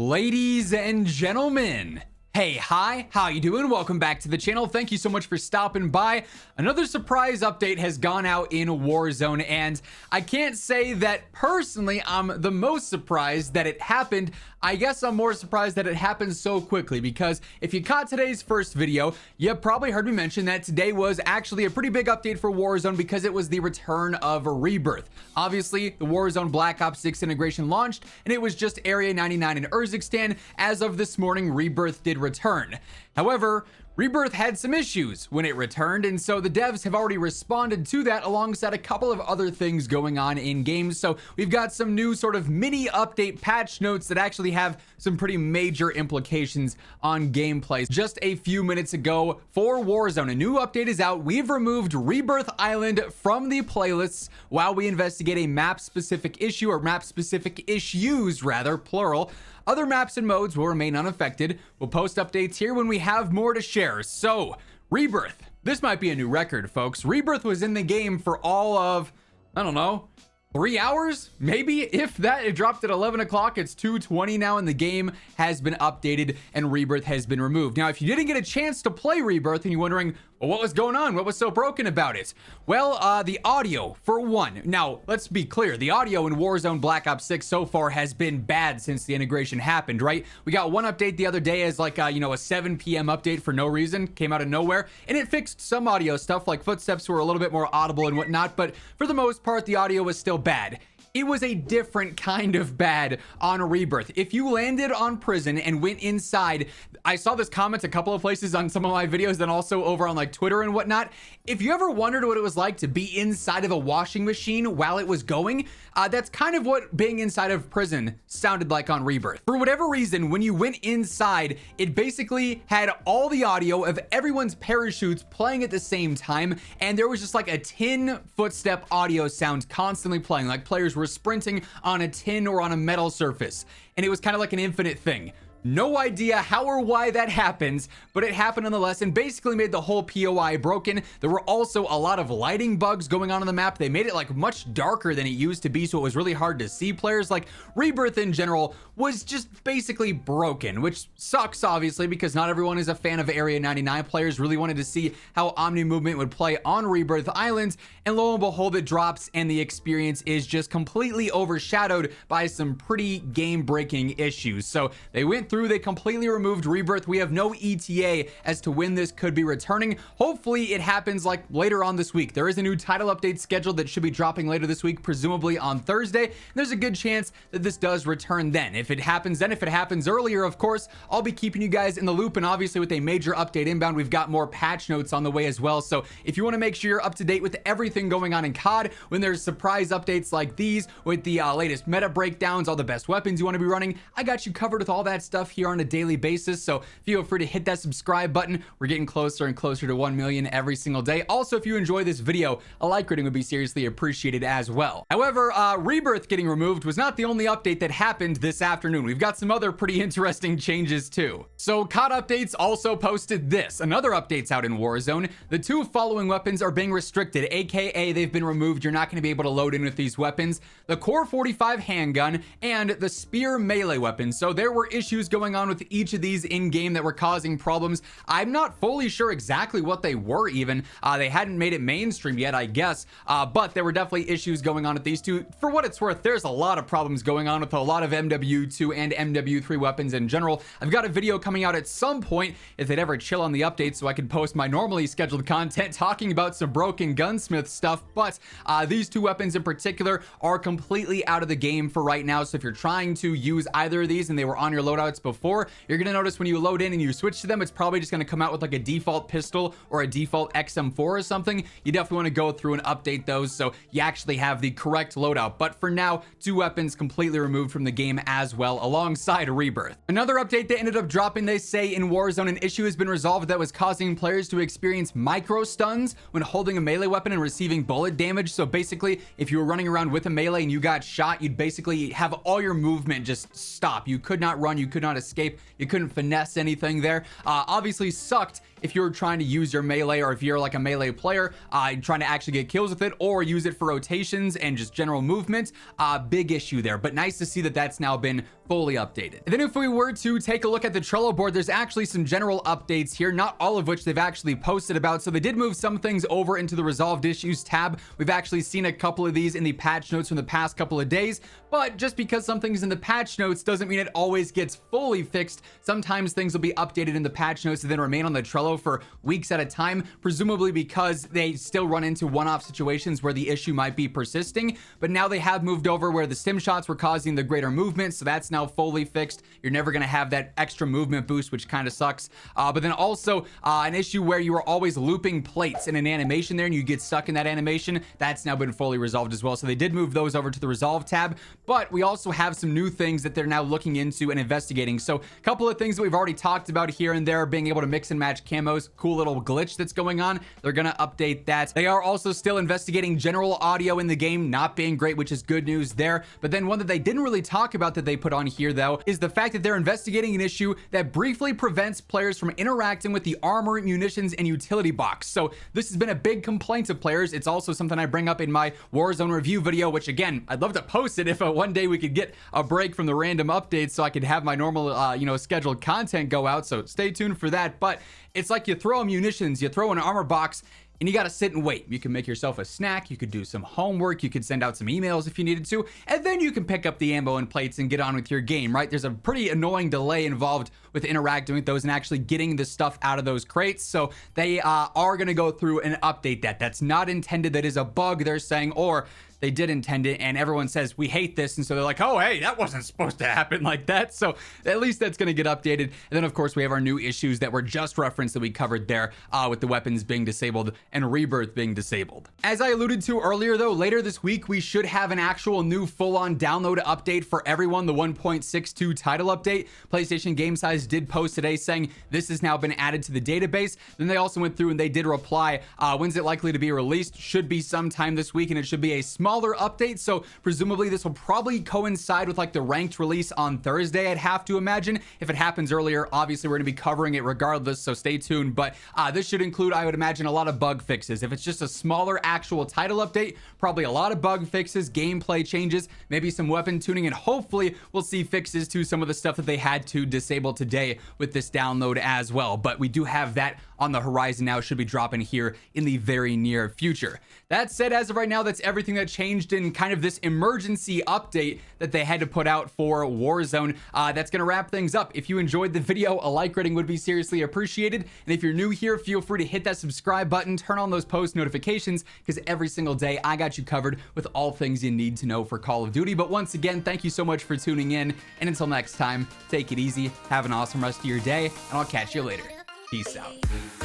Ladies and gentlemen, hey, hi, how you doing? Welcome back to the channel. Thank you so much for stopping by. Another surprise update has gone out in Warzone, and I can't say that personally I'm the most surprised that it happened. I guess I'm more surprised that it happened so quickly, because if you caught today's first video, you probably heard me mention that today was actually a pretty big update for Warzone because it was the return of Rebirth. Obviously, the Warzone Black Ops 6 integration launched, and it was just Area 99 in Urzikstan. As of this morning, Rebirth did return. However, Rebirth had some issues when it returned, and so the devs have already responded to that alongside a couple of other things going on in games. So we've got some new sort of mini update patch notes that actually have some pretty major implications on gameplay. Just a few minutes ago for Warzone, a new update is out. We've removed Rebirth Island from the playlists while we investigate a map-specific issue, or map-specific issues rather, plural. Other maps and modes will remain unaffected. We'll post updates here when we have more to share. So, Rebirth. This might be a new record, folks. Rebirth was in the game for all of, I don't know, 3 hours? Maybe, if that. It dropped at 11 o'clock. It's 2:20 now, and the game has been updated, and Rebirth has been removed. Now, if you didn't get a chance to play Rebirth and you're wondering, well, what was going on? What was so broken about it? Well, the audio, for one. Now, let's be clear. The audio in Warzone Black Ops 6 so far has been bad since the integration happened, right? We got one update the other day as like, a 7 p.m. update for no reason. Came out of nowhere. And it fixed some audio stuff, like footsteps were a little bit more audible and whatnot. But for the most part, the audio was still bad. It was a different kind of bad on Rebirth. If you landed on prison and went inside, I saw this comment a couple of places on some of my videos and also over on like Twitter and whatnot. If you ever wondered what it was like to be inside of a washing machine while it was going, that's kind of what being inside of prison sounded like on Rebirth. For whatever reason, when you went inside, it basically had all the audio of everyone's parachutes playing at the same time, and there was just like a tin footstep audio sound constantly playing, like players were sprinting on a tin or on a metal surface, and it was kind of like an infinite thing. No idea how or why that happens, but it happened nonetheless and basically made the whole POI broken. There were also a lot of lighting bugs going on the map. They made it like much darker than it used to be, so it was really hard to see players. Like, Rebirth in general was just basically broken, which sucks obviously because not everyone is a fan of Area 99. Players really wanted to see how Omni Movement would play on Rebirth Island, and lo and behold, it drops and the experience is just completely overshadowed by some pretty game-breaking issues. So they went through, they completely removed Rebirth. We have no ETA as to when this could be returning. Hopefully it happens like later on this week. There is a new title update scheduled that should be dropping later this week, presumably on Thursday. And there's a good chance that this does return then. If it happens then, if it happens earlier, of course, I'll be keeping you guys in the loop. And obviously with a major update inbound, we've got more patch notes on the way as well. So if you want to make sure you're up to date with everything going on in COD, when there's surprise updates like these with the latest meta breakdowns, all the best weapons you want to be running, I got you covered with all that stuff here on a daily basis. So feel free to hit that subscribe button. We're getting closer and closer to 1 million every single day. Also, if you enjoy this video, a like rating would be seriously appreciated as well. However, Rebirth getting removed was not the only update that happened this afternoon. We've got some other pretty interesting changes too. So COD Updates also posted this. Another update's out in Warzone. The two following weapons are being restricted, aka they've been removed. You're not going to be able to load in with these weapons. The Core 45 handgun and the Spear melee weapon. So there were issues going on with each of these in-game that were causing problems. I'm not fully sure exactly what they were even. They hadn't made it mainstream yet, I guess, but there were definitely issues going on with these two. For what it's worth, there's a lot of problems going on with a lot of MW2 and MW3 weapons in general. I've got a video coming out at some point, if they'd ever chill on the update, so I can post my normally scheduled content talking about some broken gunsmith stuff, but these two weapons in particular are completely out of the game for right now. So if you're trying to use either of these and they were on your loadouts before, you're gonna notice when you load in and you switch to them, it's probably just gonna come out with like a default pistol or a default XM4 or something. You definitely want to go through and update those so you actually have the correct loadout. But for now, two weapons completely removed from the game as well, alongside Rebirth. Another update that ended up dropping, they say in Warzone, an issue has been resolved that was causing players to experience micro stuns when holding a melee weapon and receiving bullet damage. So basically, if you were running around with a melee and you got shot, you'd basically have all your movement just stop. You could not run, you could not not escape. You couldn't finesse anything there. Obviously sucked if you're trying to use your melee, or if you're like a melee player trying to actually get kills with it, or use it for rotations and just general movement. Big issue there, but nice to see that that's now been fully updated. And then if we were to take a look at the Trello board, there's actually some general updates here, not all of which they've actually posted about. So they did move some things over into the resolved issues tab. We've actually seen a couple of these in the patch notes from the past couple of days, but just because something's in the patch notes doesn't mean it always gets fully fixed. Sometimes things will be updated in the patch notes and then remain on the Trello for weeks at a time, presumably because they still run into one-off situations where the issue might be persisting. But now they have moved over where the stim shots were causing the greater movement, so that's now fully fixed. You're never going to have that extra movement boost, which kind of sucks. But then also an issue where you were always looping plates in an animation there and you get stuck in that animation, that's now been fully resolved as well. So they did move those over to the resolve tab, but we also have some new things that they're now looking into and investigating. So a couple of things that we've already talked about here and there, being able to mix and match camos, cool little glitch that's going on. They're going to update that. They are also still investigating general audio in the game not being great, which is good news there. But then one that they didn't really talk about that they put on here though is the fact that they're investigating an issue that briefly prevents players from interacting with the armor, munitions, and utility box. So this has been a big complaint of players. It's also something I bring up in my Warzone review video, which again, I'd love to post it if one day we could get a break from the random updates so I could have my normal scheduled content go out. So stay tuned for that. But it's like you throw munitions, you throw an armor box, and you got to sit and wait. You can make yourself a snack, you could do some homework, you could send out some emails if you needed to, and then you can pick up the ammo and plates and get on with your game, right? There's a pretty annoying delay involved with interacting with those and actually getting the stuff out of those crates. So they are going to go through and update that. That's not intended. That is a bug, they're saying, or they did intend it, and everyone says we hate this, and so they're like, oh hey, that wasn't supposed to happen like that. So at least that's going to get updated. And then of course we have our new issues that were just referenced that we covered there with the weapons being disabled and rebirth being disabled. As I alluded to earlier though, later this week we should have an actual new full-on download update for everyone, the 1.62 title update. PlayStation Game Size did post today saying this has now been added to the database. Then they also went through and they did reply, when's it likely to be released? Should be sometime this week, and it should be a smaller update, so presumably this will probably coincide with like the ranked release on Thursday, I'd have to imagine. If it happens earlier, obviously we're going to be covering it regardless, so stay tuned. But this should include, I would imagine, a lot of bug fixes. If it's just a smaller actual title update, probably a lot of bug fixes, gameplay changes, maybe some weapon tuning, and hopefully we'll see fixes to some of the stuff that they had to disable today with this download as well. But we do have that on the horizon now, should be dropping here in the very near future. That said, as of right now, that's everything that changed in kind of this emergency update that they had to put out for Warzone. That's going to wrap things up. If you enjoyed the video, a like rating would be seriously appreciated. And if you're new here, feel free to hit that subscribe button, turn on those post notifications, because every single day I got you covered with all things you need to know for Call of Duty. But once again, thank you so much for tuning in. And until next time, take it easy, have an awesome rest of your day, and I'll catch you later. Peace out.